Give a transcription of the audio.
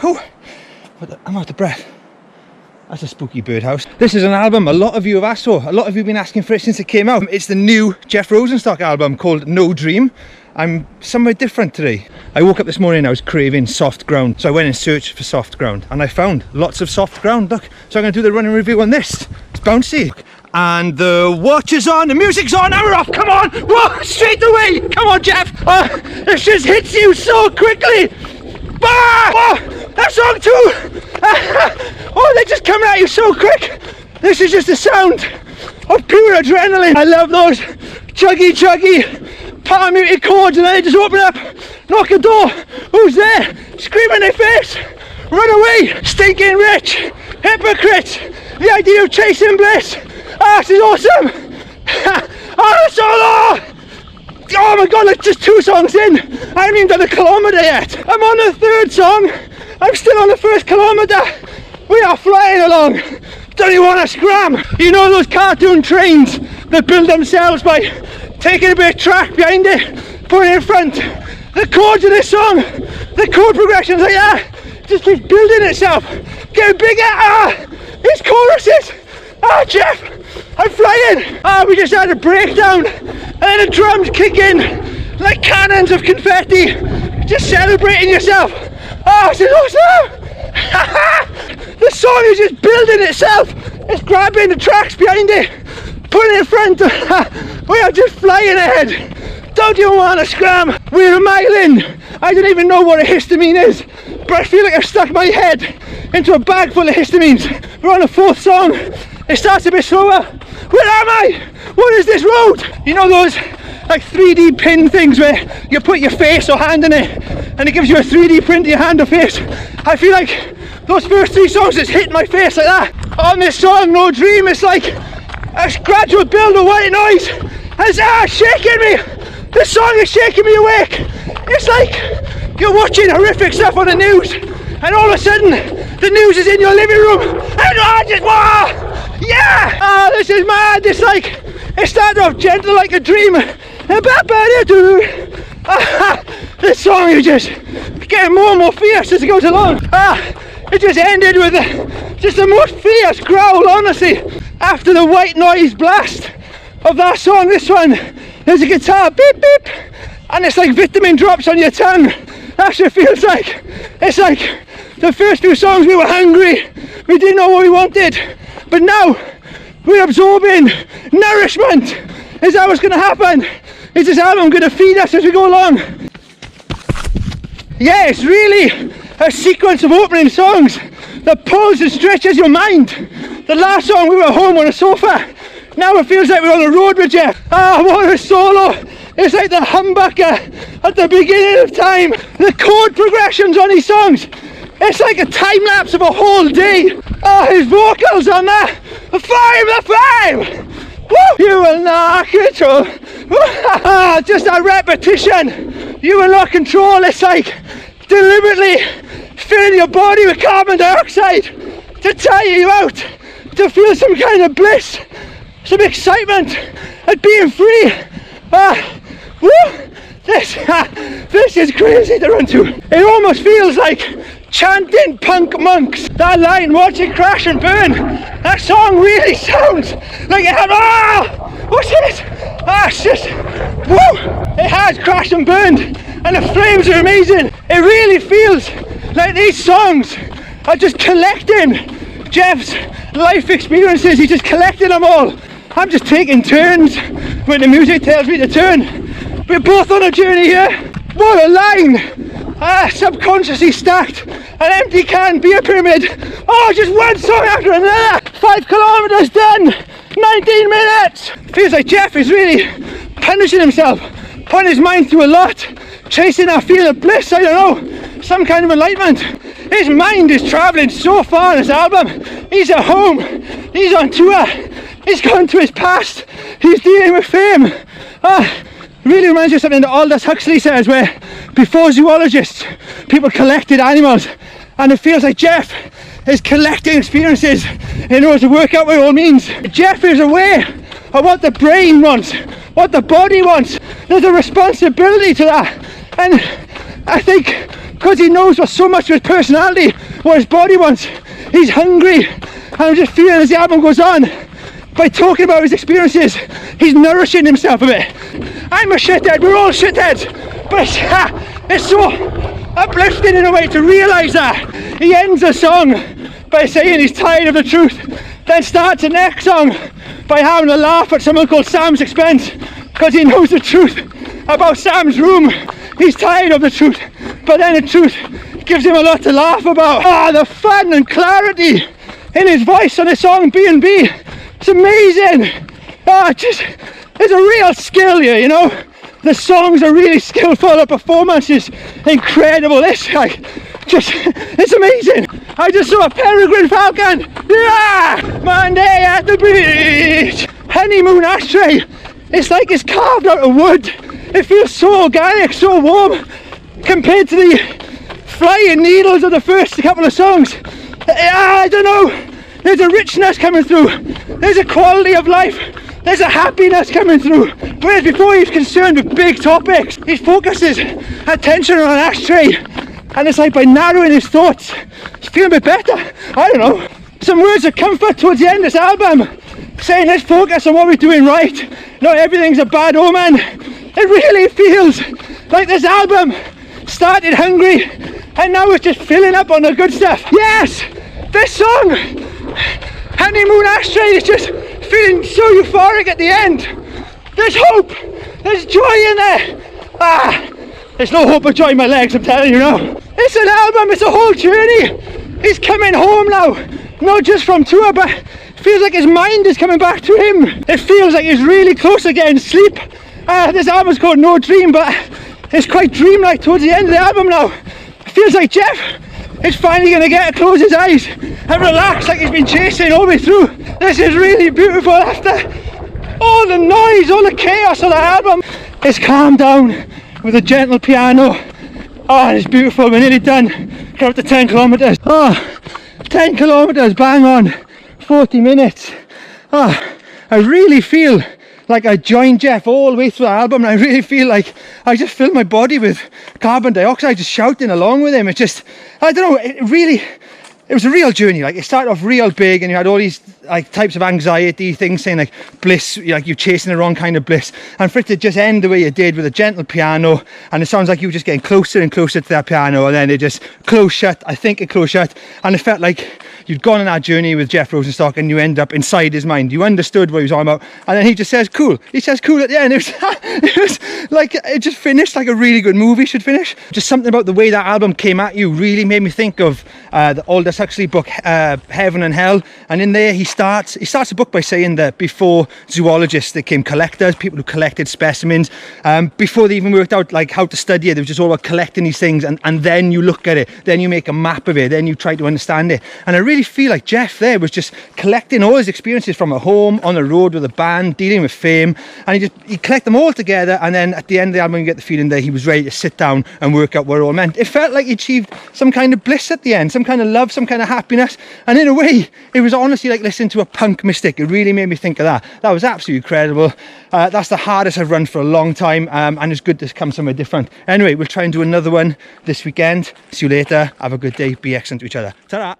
Oh, I'm out of breath. That's a spooky birdhouse. This is an album a lot of you have asked for. A lot of you have been asking for it since it came out. It's the new Jeff Rosenstock album called No Dream. I'm somewhere different today. I woke up this morning and I was craving soft ground. So I went and searched for soft ground and I found lots of soft ground. Look, so I'm going to do the running review on this. It's bouncy. And the watch is on, the music's on, and we're off. Come on, whoa, straight away. Come on, Jeff. This just hits you so quickly. Bah! Oh, that song too. Oh, they're just coming at you so quick. This is just the sound of pure adrenaline. I love those chuggy, power muted chords, and then they just open up, knock a door. Who's there? Scream in their face. Run away, stinking rich, hypocrites. The idea of chasing bliss. Ah, this is awesome. Oh, solo. Oh my god, like just 2 songs in. I haven't even done a kilometre yet. I'm on the 3rd song. I'm still on the 1st kilometre. We are flying along. Don't you want to scram? You know those cartoon trains that build themselves by taking a bit of track behind it, putting it in front. The chords of this song, the chord progressions like that, just keeps building itself, getting bigger. These choruses. Jeff, I'm flying. We just had a breakdown, and then the drums kick in like cannons of confetti. Just celebrating yourself. This is awesome. The song is just building itself. It's grabbing the tracks behind it, putting it in front. We are just flying ahead. Don't you want to scram? We're a mile in. I don't even know what a histamine is, but I feel like I've stuck my head into a bag full of histamines. We're on the 4th song. It starts a bit slower. Where am I? What is this road? You know those like 3D pin things where you put your face or hand in it and it gives you a 3D print of your hand or face? I feel like those first 3 songs just hit my face like that. On this song, No Dream, it's like a gradual build of white noise. And it's shaking me. This song is shaking me awake. It's like you're watching horrific stuff on the news and all of a sudden the news is in your living room and I just, wow! Yeah! This is mad. It's like, it started off gentle like a dream. This song is just getting more and more fierce as it goes along. It just ended with just the most fierce growl, honestly. After the white noise blast of that song, this one, there's a guitar, beep beep, and it's like vitamin drops on your tongue. That's what it feels like. It's like the first few songs we were hungry, we didn't know what we wanted. But now, we're absorbing nourishment. Is that what's going to happen? Is this album going to feed us as we go along? Yeah, it's really a sequence of opening songs that pulls and stretches your mind. The last song we were home on a sofa. Now it feels like we're on the road with Jeff. What a solo. It's like the humbucker at the beginning of time. The chord progressions on these songs. It's like a time lapse of a whole day. His vocals on that. The 5. Woo! You will not control. Just a repetition. You will not control. It's like deliberately filling your body with carbon dioxide to tire you out, to feel some kind of bliss, some excitement at being free. Woo! This is crazy to run to. It almost feels like chanting punk monks. That line, watch it crash and burn. That song really sounds like it had, what's it? It's just, woo! It has crashed and burned and the flames are amazing. It really feels like these songs are just collecting Jeff's life experiences. He's just collecting them all. I'm just taking turns when the music tells me to turn. We're both on a journey here. What a line! Subconsciously stacked an empty can beer pyramid. Just one song after another. 5 kilometers done. 19 minutes. Feels like Jeff is really punishing himself, putting his mind through a lot, chasing that feeling of bliss. I don't know, some kind of enlightenment. His mind is traveling so far in this album. He's at home. He's on tour. He's gone to his past. He's dealing with fame. Really reminds you of something that Aldous Huxley says, where before zoologists, people collected animals, and it feels like Jeff is collecting experiences in order to work out what it all means. Jeff is aware of what the brain wants, what the body wants. There's a responsibility to that, and I think because he knows what so much of his personality, what his body wants. He's hungry, and I'm just feeling as the album goes on, by talking about his experiences, he's nourishing himself a bit. I'm a shithead, we're all shitheads, but it's so uplifting in a way to realise that. He ends the song by saying he's tired of the truth, then starts the next song by having a laugh at someone called Sam's expense, because he knows the truth about Sam's room. He's tired of the truth, but then the truth gives him a lot to laugh about. The fun and clarity in his voice on the song B&B, it's amazing. There's a real skill here, you know. The songs are really skillful, the performance is incredible. It's amazing. I just saw a peregrine falcon. Monday at the beach. Honeymoon ashtray. It's like it's carved out of wood. It feels so organic, so warm, compared to the flying needles of the first couple of songs. I don't know. There's a richness coming through. There's a quality of life. There's a happiness coming through. Whereas before he was concerned with big topics, he focuses attention on an ashtray. And it's like by narrowing his thoughts, he's feeling a bit better. I don't know. Some words of comfort towards the end of this album, saying let's focus on what we're doing right. Not everything's a bad omen. It really feels like this album started hungry and now it's just filling up on the good stuff. Yes! This song, Honeymoon Ashtray, is just feeling so euphoric at the end. There's hope, there's joy in there. There's no hope or joy in my legs, I'm telling you now. It's an album, it's a whole journey. He's coming home now, not just from tour, but it feels like his mind is coming back to him. It feels like he's really close to getting sleep. This album's called No Dream, but it's quite dreamlike towards the end of the album now. It feels like Jeff is finally going to get to close his eyes and relax like he's been chasing all the way through. This is really beautiful after all the noise, all the chaos of the album. It's calmed down with a gentle piano. And it's beautiful, we're nearly done. Got up to 10 kilometres. 10 kilometres, bang on, 40 minutes. I really feel like I joined Jeff all the way through the album, and I really feel like I just filled my body with carbon dioxide, just shouting along with him. It just, I don't know, it was a real journey. Like, it started off real big and you had all these like types of anxiety things, saying like bliss, like you're chasing the wrong kind of bliss, and for it to just end the way it did with a gentle piano, and it sounds like you were just getting closer and closer to that piano, and then it just closed shut. I think it closed shut, and it felt like you'd gone on that journey with Jeff Rosenstock and you end up inside his mind. You understood what he was on about, and then he just says cool. He says cool at the end. It was like, it just finished like a really good movie should finish. Just something about the way that album came at you really made me think of the Aldous Huxley book Heaven and Hell, and in there he starts the book by saying that before zoologists they came collectors, people who collected specimens, before they even worked out like how to study it. They were just all about collecting these things, and then you look at it, then you make a map of it, then you try to understand it. And I really feel like Jeff there was just collecting all his experiences from at home, on the road with a band, dealing with fame, and he collect them all together, and then at the end of the album you get the feeling that he was ready to sit down and work out what it all meant. It felt like he achieved some kind of bliss at the end, some kind of love, some kind of happiness, and in a way it was honestly like listening to a punk mystic. It really made me think of that. That was absolutely incredible. That's the hardest I've run for a long time, and it's good to come somewhere different. Anyway, we'll try and do another one this weekend. See you later, have a good day, be excellent to each other. Ta-ra.